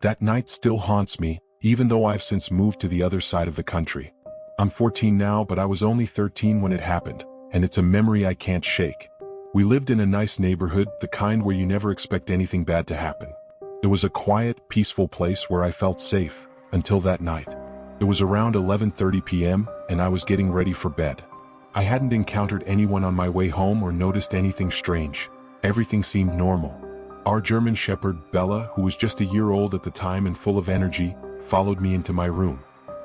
That night still haunts me, even though I've since moved to the other side of the country. I'm 14 now, but I was only 13 when it happened, and it's a memory I can't shake. We lived in a nice neighborhood, the kind where you never expect anything bad to happen. It was a quiet, peaceful place where I felt safe, until that night. It was around 11:30 p.m., and I was getting ready for bed. I hadn't encountered anyone on my way home or noticed anything strange. Everything seemed normal. Our German Shepherd, Bella, who was just a year old at the time and full of energy, followed me into my room.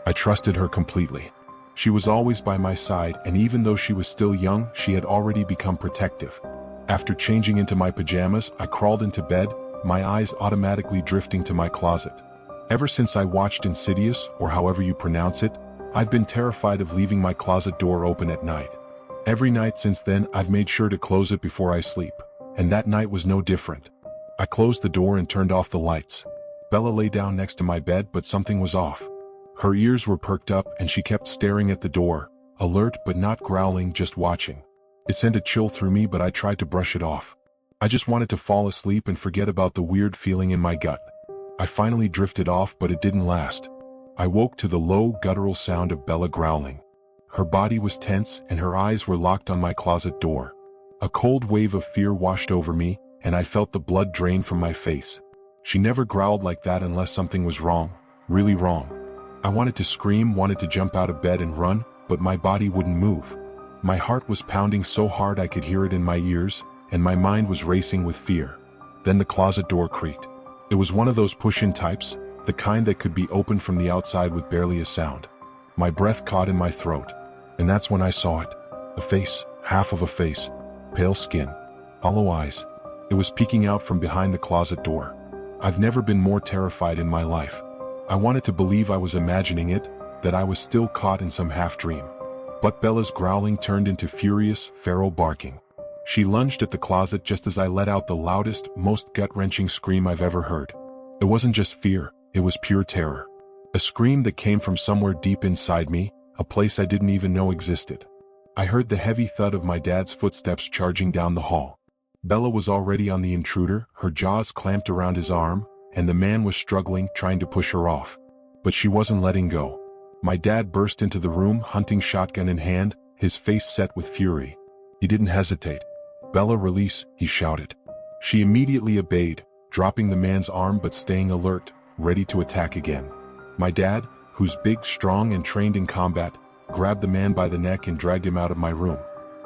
I trusted her completely. She was always by my side, and even though she was still young, she had already become protective. After changing into my pajamas, I crawled into bed, my eyes automatically drifting to my closet. Ever since I watched Insidious, or however you pronounce it, I've been terrified of leaving my closet door open at night. Every night since then, I've made sure to close it before I sleep, and that night was no different. I closed the door and turned off the lights. Bella lay down next to my bed, but something was off. Her ears were perked up and she kept staring at the door, alert but not growling, just watching. It sent a chill through me, but I tried to brush it off. I just wanted to fall asleep and forget about the weird feeling in my gut. I finally drifted off, but it didn't last. I woke to the low, guttural sound of Bella growling. Her body was tense and her eyes were locked on my closet door. A cold wave of fear washed over me, and I felt the blood drain from my face. She never growled like that unless something was wrong, really wrong. I wanted to scream, wanted to jump out of bed and run, but my body wouldn't move. My heart was pounding so hard I could hear it in my ears, and my mind was racing with fear. Then the closet door creaked. It was one of those push-in types, the kind that could be opened from the outside with barely a sound. My breath caught in my throat, and that's when I saw it. A face, half of a face, pale skin, hollow eyes. It was peeking out from behind the closet door. I've never been more terrified in my life. I wanted to believe I was imagining it, that I was still caught in some half-dream. But Bella's growling turned into furious, feral barking. She lunged at the closet just as I let out the loudest, most gut-wrenching scream I've ever heard. It wasn't just fear, it was pure terror. A scream that came from somewhere deep inside me, a place I didn't even know existed. I heard the heavy thud of my dad's footsteps charging down the hall. Bella was already on the intruder, her jaws clamped around his arm, and the man was struggling, trying to push her off. But she wasn't letting go. My dad burst into the room, hunting shotgun in hand, his face set with fury. He didn't hesitate. "Bella, release," he shouted. She immediately obeyed, dropping the man's arm but staying alert, ready to attack again. My dad, who's big, strong, and trained in combat, grabbed the man by the neck and dragged him out of my room.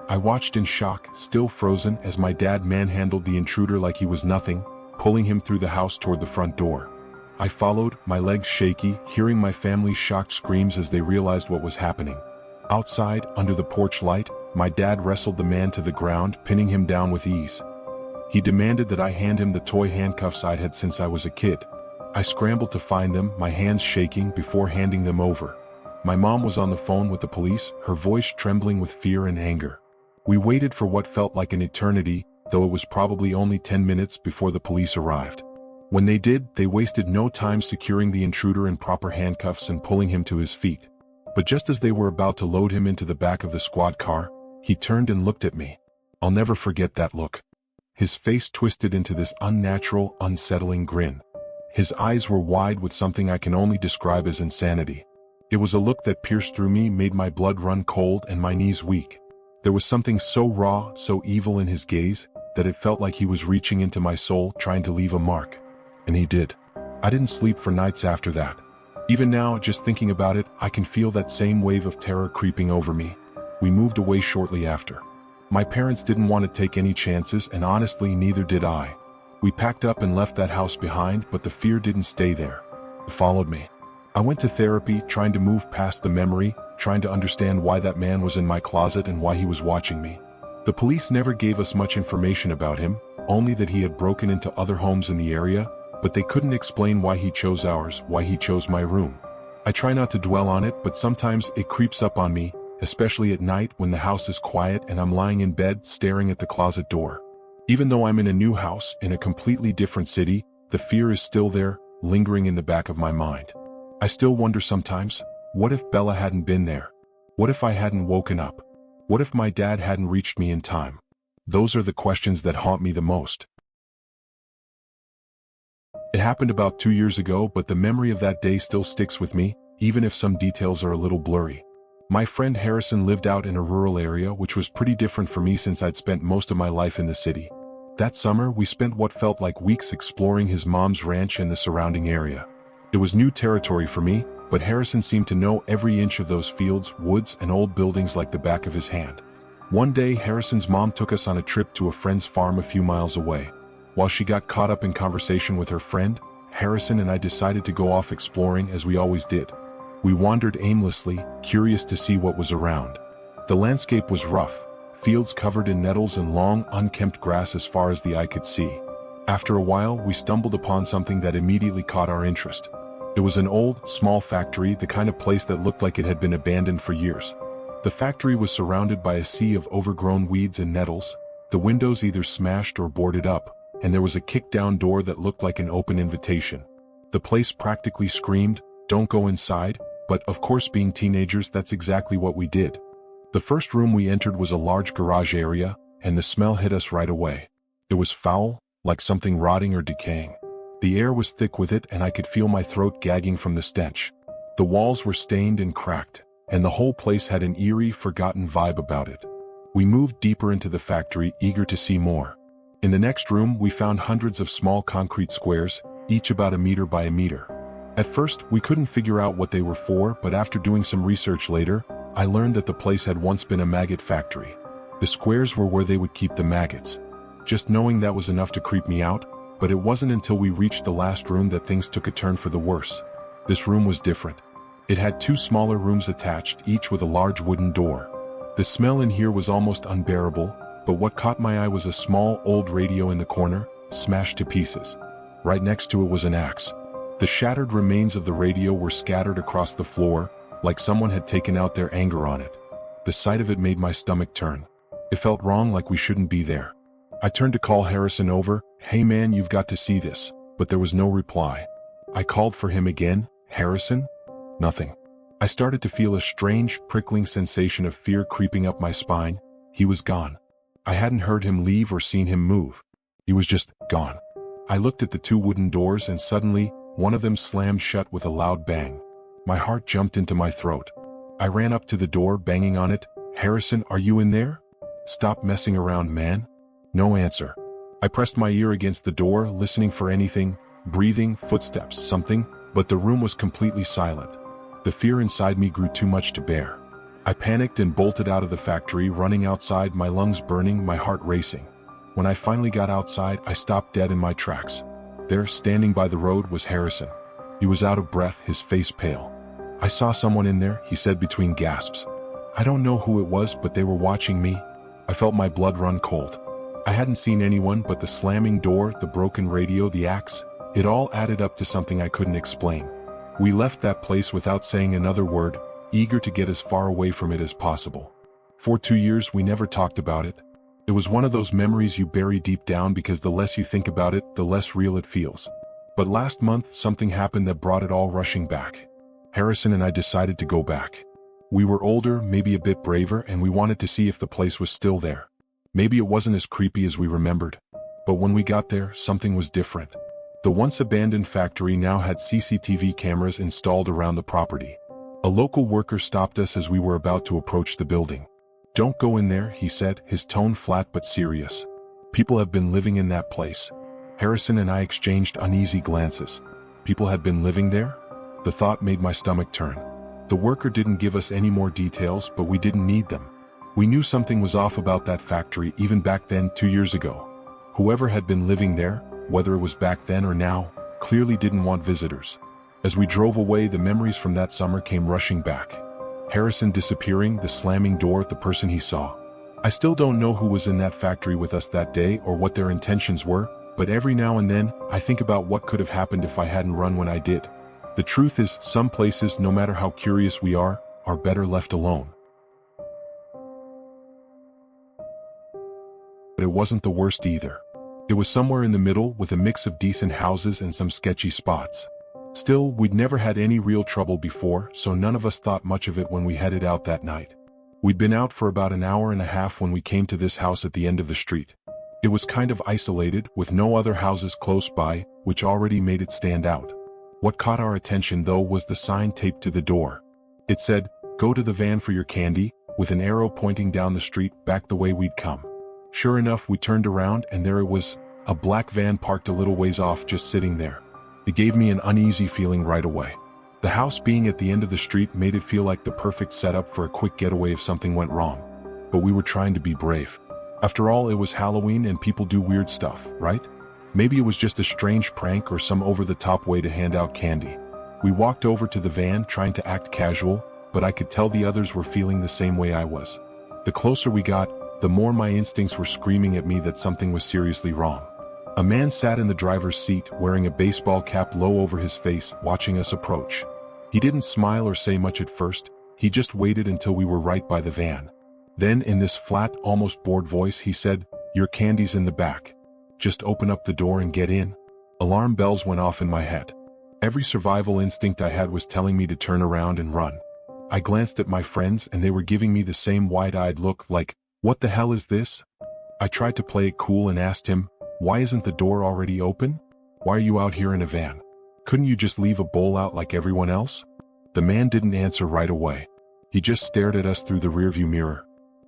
I watched in shock, still frozen, as my dad manhandled the intruder like he was nothing, pulling him through the house toward the front door. I followed, my legs shaky, hearing my family's shocked screams as they realized what was happening. Outside, under the porch light, my dad wrestled the man to the ground, pinning him down with ease. He demanded that I hand him the toy handcuffs I'd had since I was a kid. I scrambled to find them, my hands shaking, before handing them over. My mom was on the phone with the police, her voice trembling with fear and anger. We waited for what felt like an eternity, though it was probably only 10 minutes before the police arrived. When they did, they wasted no time securing the intruder in proper handcuffs and pulling him to his feet. But just as they were about to load him into the back of the squad car, he turned and looked at me. I'll never forget that look. His face twisted into this unnatural, unsettling grin. His eyes were wide with something I can only describe as insanity. It was a look that pierced through me, made my blood run cold and my knees weak. There was something so raw, so evil in his gaze, that it felt like he was reaching into my soul, trying to leave a mark. And he did. I didn't sleep for nights after that. Even now, just thinking about it, I can feel that same wave of terror creeping over me. We moved away shortly after. My parents didn't want to take any chances, and honestly, neither did I. We packed up and left that house behind, but the fear didn't stay there. It followed me. I went to therapy, trying to move past the memory, trying to understand why that man was in my closet and why he was watching me. The police never gave us much information about him, only that he had broken into other homes in the area, but they couldn't explain why he chose ours, why he chose my room. I try not to dwell on it, but sometimes it creeps up on me, especially at night when the house is quiet and I'm lying in bed staring at the closet door. Even though I'm in a new house, in a completely different city, the fear is still there, lingering in the back of my mind. I still wonder sometimes, what if Bella hadn't been there? What if I hadn't woken up? What if my dad hadn't reached me in time? Those are the questions that haunt me the most. It happened about 2 years ago, but the memory of that day still sticks with me, even if some details are a little blurry. My friend Harrison lived out in a rural area, which was pretty different for me since I'd spent most of my life in the city. That summer, we spent what felt like weeks exploring his mom's ranch and the surrounding area. It was new territory for me, but Harrison seemed to know every inch of those fields, woods, and old buildings like the back of his hand. One day, Harrison's mom took us on a trip to a friend's farm a few miles away. While she got caught up in conversation with her friend, Harrison and I decided to go off exploring as we always did. We wandered aimlessly, curious to see what was around. The landscape was rough, fields covered in nettles and long, unkempt grass as far as the eye could see. After a while, we stumbled upon something that immediately caught our interest. It was an old, small factory, the kind of place that looked like it had been abandoned for years. The factory was surrounded by a sea of overgrown weeds and nettles, the windows either smashed or boarded up, and there was a kick-down door that looked like an open invitation. The place practically screamed, "Don't go inside," but of course, being teenagers, that's exactly what we did. The first room we entered was a large garage area, and the smell hit us right away. It was foul, like something rotting or decaying. The air was thick with it, and I could feel my throat gagging from the stench. The walls were stained and cracked, and the whole place had an eerie, forgotten vibe about it. We moved deeper into the factory, eager to see more. In the next room, we found hundreds of small concrete squares, each about a meter by a meter. At first, we couldn't figure out what they were for, but after doing some research later, I learned that the place had once been a maggot factory. The squares were where they would keep the maggots. Just knowing that was enough to creep me out, but it wasn't until we reached the last room that things took a turn for the worse. This room was different. It had two smaller rooms attached, each with a large wooden door. The smell in here was almost unbearable, but what caught my eye was a small, old radio in the corner, smashed to pieces. Right next to it was an axe. The shattered remains of the radio were scattered across the floor, like someone had taken out their anger on it. The sight of it made my stomach turn. It felt wrong, like we shouldn't be there. I turned to call Harrison over. "Hey man, you've got to see this," but there was no reply. I called for him again. "Harrison?" Nothing. I started to feel a strange, prickling sensation of fear creeping up my spine. He was gone. I hadn't heard him leave or seen him move. He was just gone. I looked at the two wooden doors, and suddenly, one of them slammed shut with a loud bang. My heart jumped into my throat. I ran up to the door, banging on it. "Harrison, are you in there? Stop messing around, man." No answer. I pressed my ear against the door, listening for anything, breathing, footsteps, something, but the room was completely silent. The fear inside me grew too much to bear. I panicked and bolted out of the factory, running outside, my lungs burning, my heart racing. When I finally got outside, I stopped dead in my tracks. There, standing by the road, was Harrison. He was out of breath, his face pale. "I saw someone in there," he said between gasps. "I don't know who it was, but they were watching me." I felt my blood run cold. I hadn't seen anyone, but the slamming door, the broken radio, the axe, it all added up to something I couldn't explain. We left that place without saying another word, eager to get as far away from it as possible. For 2 years, we never talked about it. It was one of those memories you bury deep down because the less you think about it, the less real it feels. But last month, something happened that brought it all rushing back. Harrison and I decided to go back. We were older, maybe a bit braver, and we wanted to see if the place was still there. Maybe it wasn't as creepy as we remembered. But when we got there, something was different. The once abandoned factory now had CCTV cameras installed around the property. A local worker stopped us as we were about to approach the building. "Don't go in there," he said, his tone flat but serious. "People have been living in that place." Harrison and I exchanged uneasy glances. People had been living there? The thought made my stomach turn. The worker didn't give us any more details, but we didn't need them. We knew something was off about that factory even back then, 2 years ago. Whoever had been living there, whether it was back then or now, clearly didn't want visitors. As we drove away, the memories from that summer came rushing back. Harrison disappearing, the slamming door, the person he saw. I still don't know who was in that factory with us that day or what their intentions were, but every now and then, I think about what could have happened if I hadn't run when I did. The truth is, some places, no matter how curious we are better left alone. But it wasn't the worst either. It was somewhere in the middle, with a mix of decent houses and some sketchy spots. Still, we'd never had any real trouble before, so none of us thought much of it when we headed out that night. We'd been out for about an hour and a half when we came to this house at the end of the street. It was kind of isolated, with no other houses close by, which already made it stand out. What caught our attention though was the sign taped to the door. It said, "Go to the van for your candy," with an arrow pointing down the street back the way we'd come. Sure enough, we turned around and there it was, a black van parked a little ways off, just sitting there. It gave me an uneasy feeling right away. The house being at the end of the street made it feel like the perfect setup for a quick getaway if something went wrong. But we were trying to be brave. After all, it was Halloween and people do weird stuff, right? Maybe it was just a strange prank or some over-the-top way to hand out candy. We walked over to the van trying to act casual, but I could tell the others were feeling the same way I was. The closer we got, the more my instincts were screaming at me that something was seriously wrong. A man sat in the driver's seat wearing a baseball cap low over his face, watching us approach. He didn't smile or say much at first, he just waited until we were right by the van. Then in this flat, almost bored voice he said, "Your candy's in the back. Just open up the door and get in." Alarm bells went off in my head. Every survival instinct I had was telling me to turn around and run. I glanced at my friends and they were giving me the same wide-eyed look like, "What the hell is this?" I tried to play it cool and asked him, "Why isn't the door already open? Why are you out here in a van? Couldn't you just leave a bowl out like everyone else?" The man didn't answer right away. He just stared at us through the rearview mirror.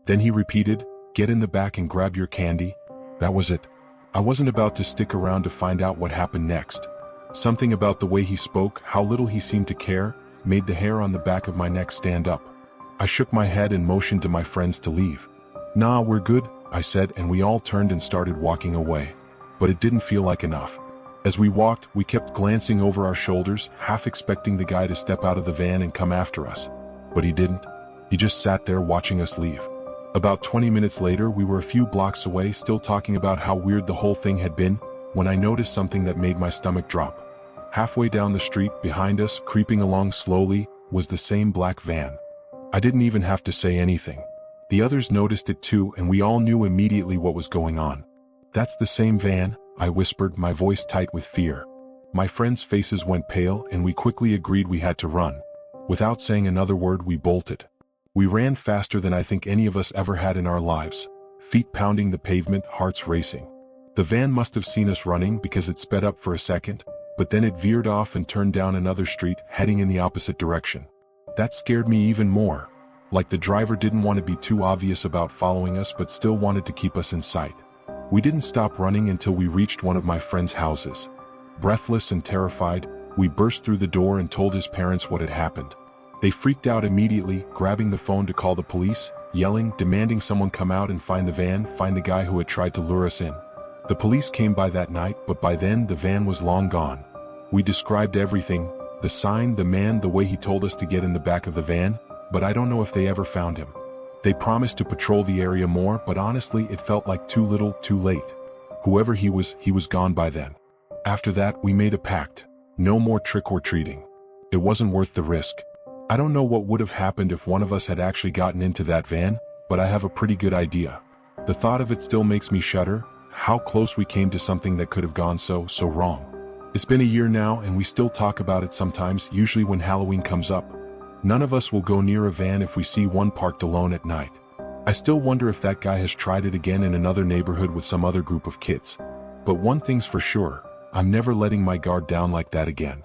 Then he repeated, "Get in the back and grab your candy." That was it. I wasn't about to stick around to find out what happened next. Something about the way he spoke, how little he seemed to care, made the hair on the back of my neck stand up. I shook my head and motioned to my friends to leave. "Nah, we're good," I said, and we all turned and started walking away. But it didn't feel like enough. As we walked, we kept glancing over our shoulders, half expecting the guy to step out of the van and come after us. But he didn't. He just sat there watching us leave. About 20 minutes later, we were a few blocks away, still talking about how weird the whole thing had been, when I noticed something that made my stomach drop. Halfway down the street, behind us, creeping along slowly, was the same black van. I didn't even have to say anything. The others noticed it too, and we all knew immediately what was going on. "That's the same van," I whispered, my voice tight with fear. My friends' faces went pale, and we quickly agreed we had to run. Without saying another word, we bolted. We ran faster than I think any of us ever had in our lives, feet pounding the pavement, hearts racing. The van must have seen us running because it sped up for a second, but then it veered off and turned down another street, heading in the opposite direction. That scared me even more. Like the driver didn't want to be too obvious about following us but still wanted to keep us in sight. We didn't stop running until we reached one of my friend's houses. Breathless and terrified, we burst through the door and told his parents what had happened. They freaked out immediately, grabbing the phone to call the police, yelling, demanding someone come out and find the van, find the guy who had tried to lure us in. The police came by that night, but by then the van was long gone. We described everything, the sign, the man, the way he told us to get in the back of the van, but I don't know if they ever found him. They promised to patrol the area more, but honestly it felt like too little, too late. Whoever he was gone by then. After that, we made a pact. No more trick-or-treating. It wasn't worth the risk. I don't know what would have happened if one of us had actually gotten into that van, but I have a pretty good idea. The thought of it still makes me shudder, how close we came to something that could have gone so wrong. It's been a year now and we still talk about it sometimes, usually when Halloween comes up. None of us will go near a van if we see one parked alone at night. I still wonder if that guy has tried it again in another neighborhood with some other group of kids. But one thing's for sure, I'm never letting my guard down like that again.